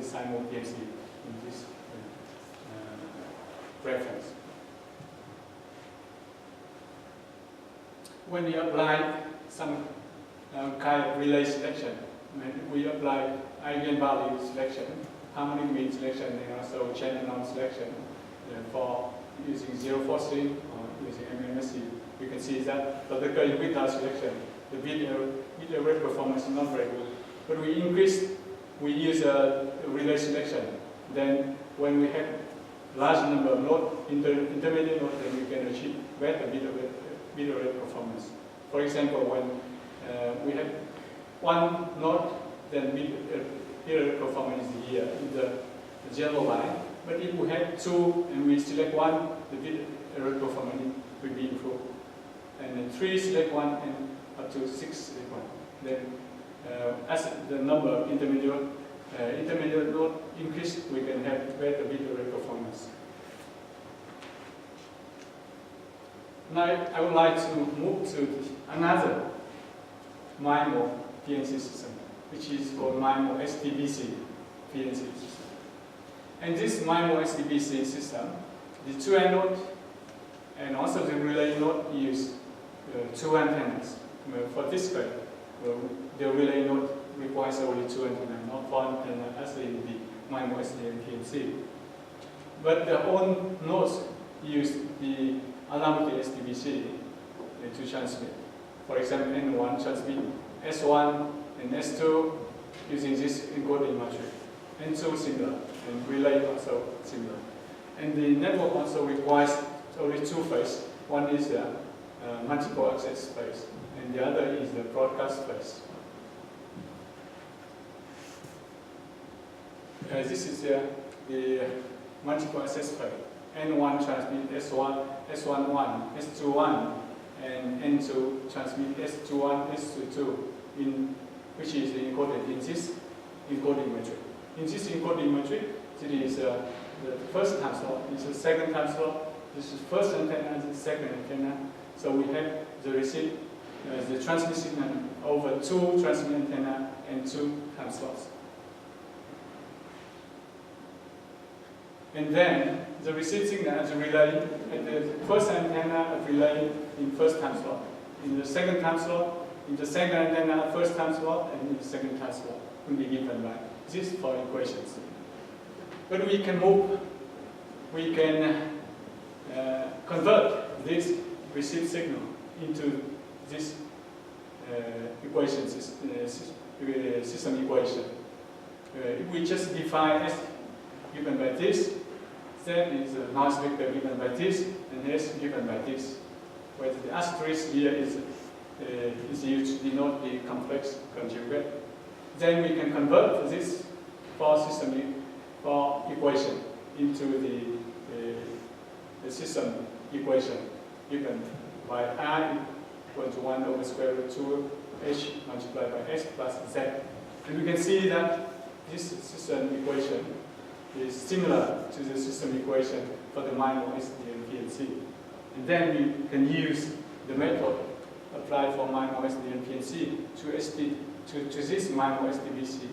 SIMO PMC in this reference. When we apply some kind of relay selection, when we apply eigenvalue selection, harmonic mean selection, and also chain norm selection for using zero forcing or using MMSE, you can see that particularly with our selection, the bit rate performance is not very good. But we use a relay selection. Then when we have large number of nodes, intermediate nodes, then we can achieve better bit rate performance. For example, when we have one node, then bit rate performance is here in the yellow line. But if we have two and we select one, the bit rate performance will be improved. And then 3 select one and up to 6 select one. Then as the number of intermediate node increase, we can have better bit rate performance. Now I would like to move to another MIMO PNC system, which is called MIMO SDBC PNC system. And this MIMO SDBC system, the 2 node and also the relay node use 2 antennas. For this way, the relay node requires only 2 antennas, not 4 antennas as in the MIMO SDN PNC. But the own nodes use the Alamut SDBC to transmit. For example, N1 transmit S1 and S2 using this encoding matrix. N2 similar, and relay also similar. And the network also requires only 2 phases. One is the multiple access phase, and the other is the broadcast phase. This is the multiple access phase. N1 transmit S1, S11, S21, and N2 transmit S21, S22, which is encoded in this encoding matrix. In this encoding matrix, it is the first time slot, this is the second time slot, this is first antenna, this is second antenna. So we have the receive, the transmit signal over 2 transmit antenna and 2 time slots. And then the receive signal as a relay at the first antenna relay in first time slot, in the second time slot, in the second antenna first time slot, and in the second time slot will be given by these 4 equations. But we can convert this receive signal into this system equation. If we just define S given by this, Z is a noise vector given by this, and S given by this, where the asterisk here is used to denote the complex conjugate. Then we can convert this for equation into the system equation given by R equal to 1 over square root 2 H multiplied by S plus Z. And we can see that this system equation is similar to the system equation for the MIMO SDN PNC. And then we can use the method applied for MIMO SDN PNC to this MIMO SDBC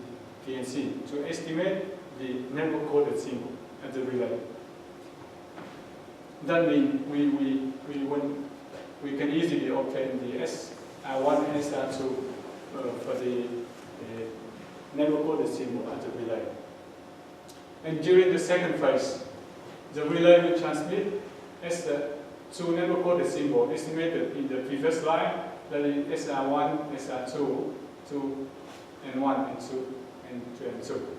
PNC to estimate the network coded symbol at the relay. That means we can easily obtain the SR1 and SR2 for the network coded symbol at the relay. And during the second phase, the relay will transmit S2 network coded symbol estimated in the previous line, that is SR1, SR2, 2 and 1 and 2 and 2 and 2.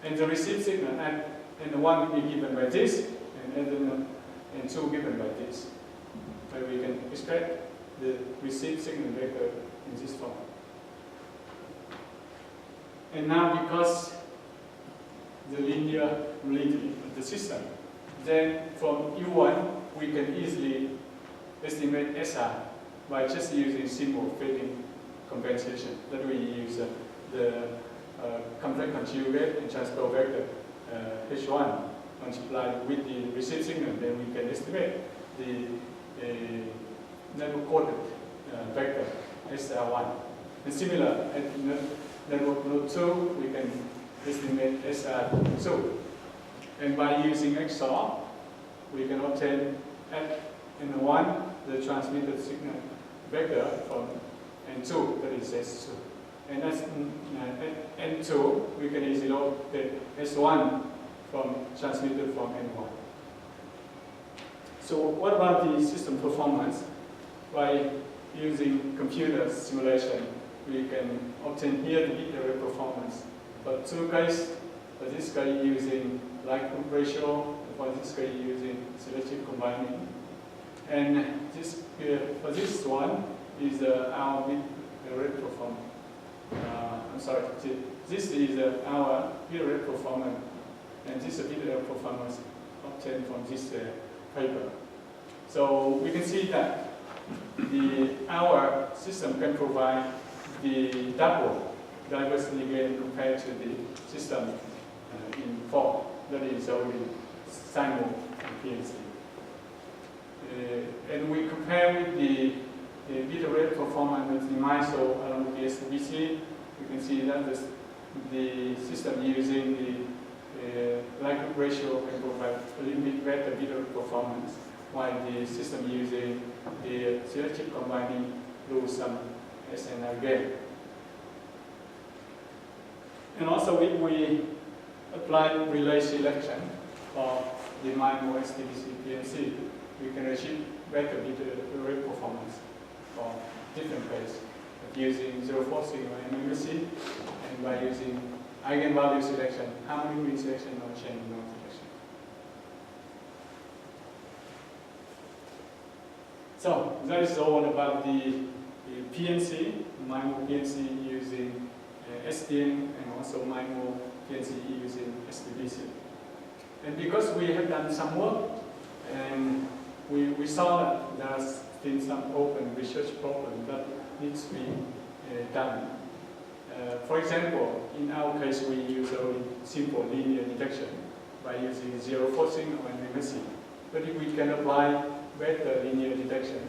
And the receive signal and the 1 will be given by this, and 2 given by this. But we can extract the receive signal vector in this form. And now, because the linear rigidity of the system, then from U1 we can easily estimate SR by just using simple fading compensation. That we use the complex conjugate and transpose vector H1 multiplied with the receive signal, then we can estimate the network coded vector SR1. And similar, at network node 2, we can estimate SR2. And by using XOR, we can obtain at N1 the transmitted signal vector from N2, that is S2. And at N2, we can easily obtain S1 from transmitted from N1. So what about the system performance? By using computer simulation, we can obtain here the bit rate performance. For two guys, for this guy using likelihood ratio, for this guy using selective combining. And this for this one is our bit rate performance. This is our bit rate performance, and this bit rate performance obtained from this paper. So we can see that our system can provide the double diversity gain compared to the system in form, that is only SIMO PNC. And we compare with the bit rate performance with the MISO along the SDBC. We can see that the system using the likelihood ratio can provide a little bit better bit rate performance, while the system using the selective combining lose some SNR gain. And also we apply relay selection for the MIMO SDBC PNC. We can achieve better bit rate performance for different ways, using zero-fault signal MMSC, and by using eigenvalue selection, harmonic mean selection, or chain norm selection. So that is all about the PNC, MIMO PNC using SDN, and also MIMO PNC using SDBC. And because we have done some work, and we saw that there's been some open research problem that needs to be done. For example, in our case, we use only simple linear detection by using zero-fault signal and MMSC. But if we can apply better linear detection,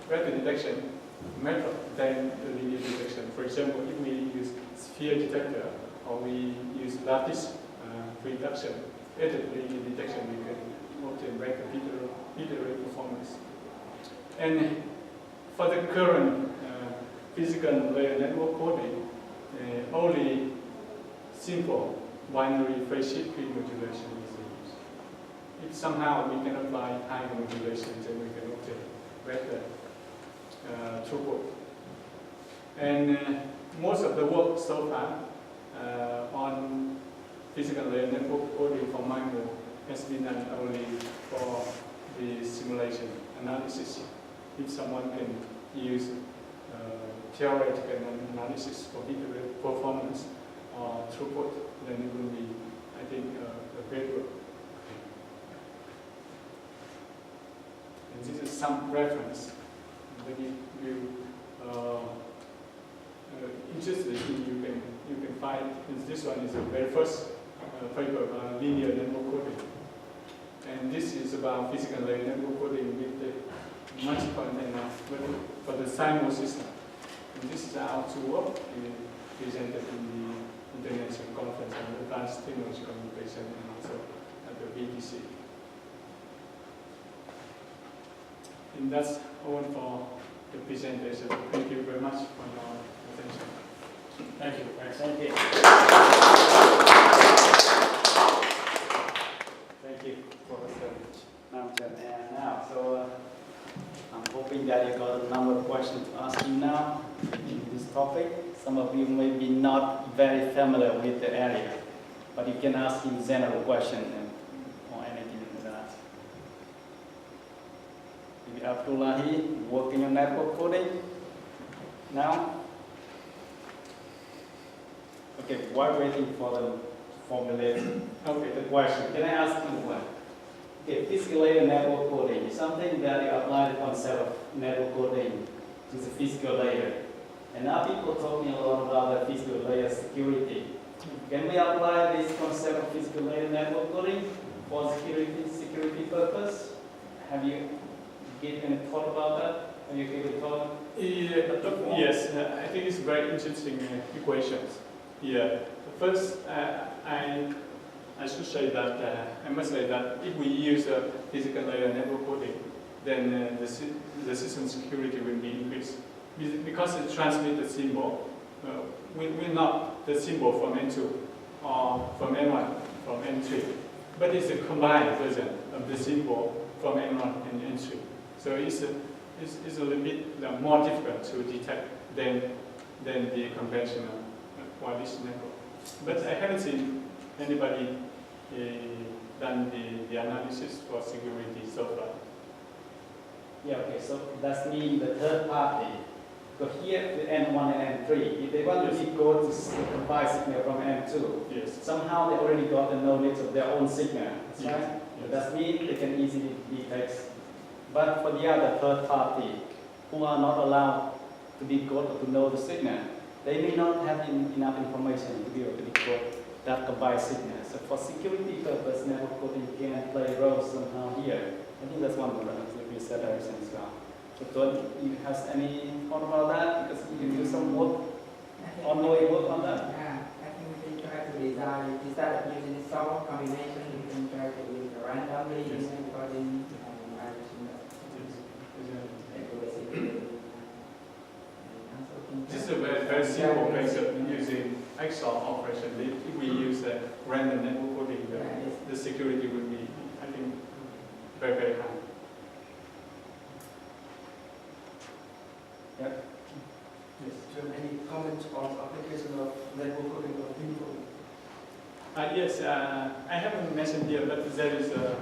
better detection method than the linear detection. For example, if we use sphere detector or we use lattice reduction, better linear detection, we can obtain better bit rate performance. And for the current physical layer network coding, only simple binary phase shift modulation is used. If somehow we can apply higher modulations, then we can obtain better throughput. And most of the work so far on physical layer network coding for MIMO has been done only for the simulation analysis. If someone can use theoretical analysis for bit rate performance or throughput, then it will be, I think, a great work. And this is some reference. But if you interested, you can find this one is the very first paper on linear network coding, and this is about physical layer network coding with the multiple antenna for the SIMO system. And this is our two work presented in the International Conference on Advanced Technology Communication and also at the VTC. And that's all for the presentation. Thank you very much for your attention. Thank you. Thank you. Thank you, Professor Namchan. And now, so I'm hoping that you got a number of questions to ask you now in this topic. Some of you may be not very familiar with the area, but you can ask in general question or anything like that. Maybe Abdullahi, working on network coding now. Okay, while waiting for the formulation, the question, can I ask you one? Okay, physical layer network coding is something that you apply the concept of network coding to the physical layer. And now people talking a lot about the physical layer security. Can we apply this concept of physical layer network coding for security purpose? Have you given any thought about that? Have you given thought? Yes, I think it's very interesting equations. Yeah. First, I should say that I must say that if we use a physical layer network coding, then the system security will be increased because it transmits the symbol. Will not the symbol from N2 or from N1 from N3, but it's a combined version of the symbol from N1 and N3. So it's a little bit more difficult to detect than the conventional wireless network. But I haven't seen anybody done the analysis for security so far. Yeah, okay, so that means the third party. So here the N1 and N3, if they want to decode the combined signal from N2, Yes. somehow they already got the knowledge of their own signal. That's Yes. right? Yes. That means they can easily detect. But for the other third party, who are not allowed to decode or to know the signal, they may not have enough information to be able to decode that combined signal. So for security purpose, network coding can play a role somehow here. I think that's one of the research direction as well. So Tuan, you have any thought about that? Because you can do some work, ongoing work on that. Yeah, I think we can try to design, instead of using solve combination, we can try to use randomly Yes. encoding This is a very simple case of using XOR operation. If we use a random network coding, the security will be, I think, very, very high. Yeah. Yes. Do you have any comments on application of network coding or beamcoding? Yes, I haven't mentioned here, but there is a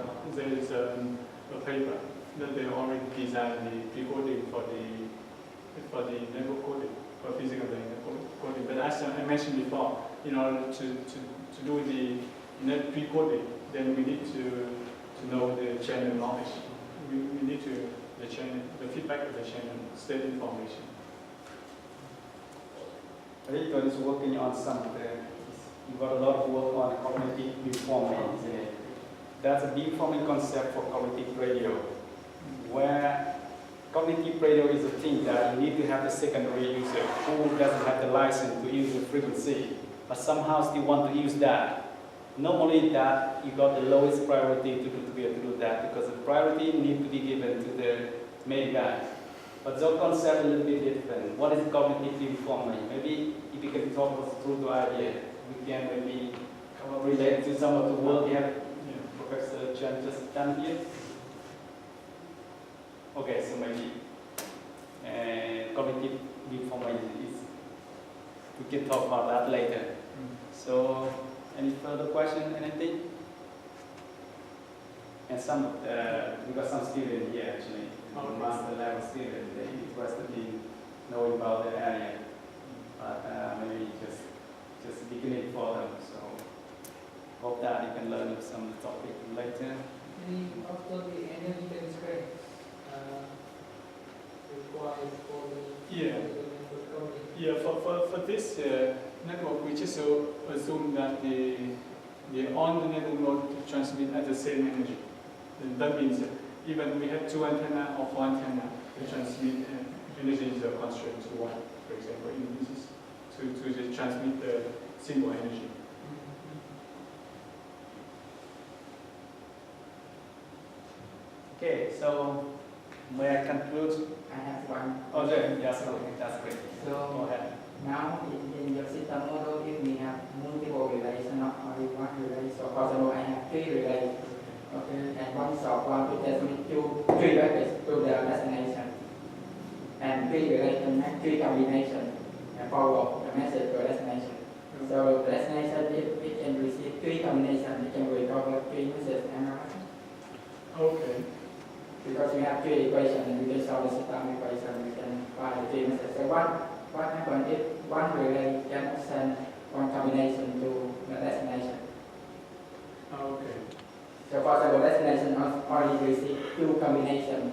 paper that they already designed the decoding for the network coding, for physical network coding. But as I mentioned before, in order to do the net decoding, then we need to know the channel knowledge. We need the feedback of the channel, state information. I think Tuan is working on some of you've got a lot of work on cognitive beamforming, isn't it? That's a beamforming concept for cognitive radio, where cognitive radio is a thing that you need to have the secondary user who doesn't have the license to use the frequency, but somehow still want to use that. Normally that you got the lowest priority to be able to do that, because the priority need to be given to the main guy. But the concept is a little bit different. What is cognitive beamforming? Maybe if you can talk us through the idea, we can maybe relate to some of the work you have, Professor Chen just done here. Okay, so maybe cognitive beamforming is, we can talk about that later. So, any further question, anything? And some, we got some students here actually, master level students, they interested in knowing about the area, but maybe just beginning for them. So, hope that you can learn some topic later. After the energy constraints required for the network coding? Yeah, for this network, we just assume that on the network node to transmit at the same energy. And that means that even we have 2 antennas or 4 antennas to transmit energy is a constraint to 1, for example, in this is to just transmit the single energy. Okay, so may I conclude? I have one. Oh, yes, okay, that's great. Go So ahead. now in your system model, if we have multiple relays, not only one relay, so for example, I have 3 relays. Okay, and one software to transmit 2 packets to the destination, and 3 relays can make 3 combinations and forward the message to the destination. So the destination, if it can receive 3 combinations, it can recover 3 messages. Am I right? Okay. Because we have 3 equations and we can solve the system equation, we can find the 3 messages. So what happens if one relay can send 1 combination to the destination? Okay. So for example, destination only receive 2 combinations.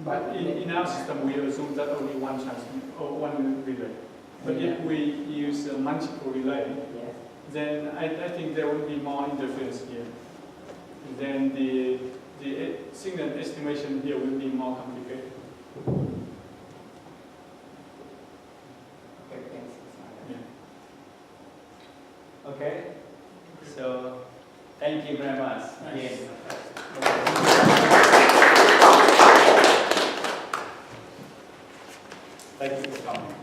But in our system, we assume that only one transmit or one relay. But if we use a multiple relay, Yes. then I think there will be more interference here. Then the signal estimation here will be more complicated. Okay, thanks. Yeah. Thank you very much. Again. Thank you for coming.